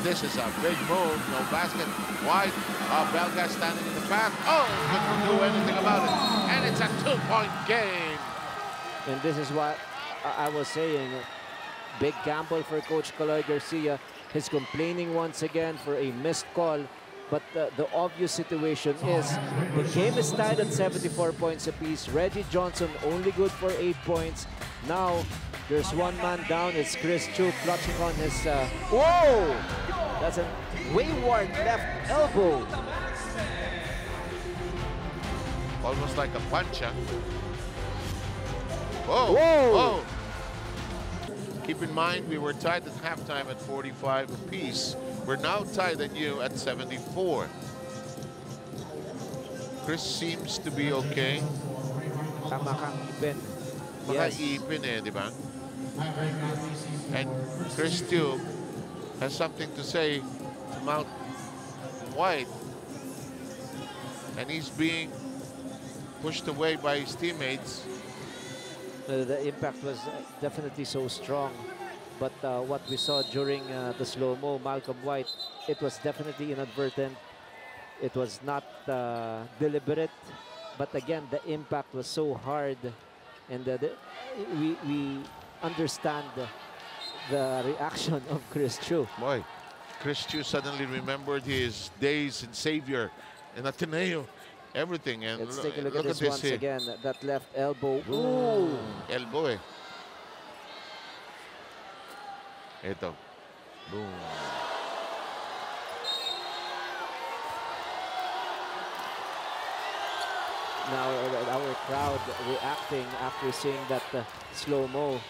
this is a big move. No basket. White. Belga standing in the path. Oh, couldn't do anything about it. And it's a 2-point game. And this is what I was saying. Big gamble for Coach Caloy Garcia. He's complaining once again for a missed call. But the obvious situation is the game is tied at 74 points apiece. Reggie Johnson only good for 8 points. Now there's one man down. It's Chris Tiu clutching on his... whoa! That's a wayward left elbow. Almost like a punch, huh? Whoa! Whoa! Whoa! Keep in mind, we were tied at halftime at 45 apiece. We're now tied at 74. Chris seems to be okay. Makakaipin. Makaipin eh, di ba? And Chris Tiu has something to say to Malcom White. And he's being pushed away by his teammates. The impact was definitely so strong. But what we saw during the slow-mo, Malcom White, it was definitely inadvertent. It was not deliberate. But again, the impact was so hard. And we understand the reaction of Chris Tiu. Boy, Chris Tiu suddenly remembered his days in Xavier and Ateneo. Everything. And let's take a look at this this once here. again. That left elbow. Ooh. Elbow eh. Ito. Boom. Now our crowd reacting after seeing that slow-mo.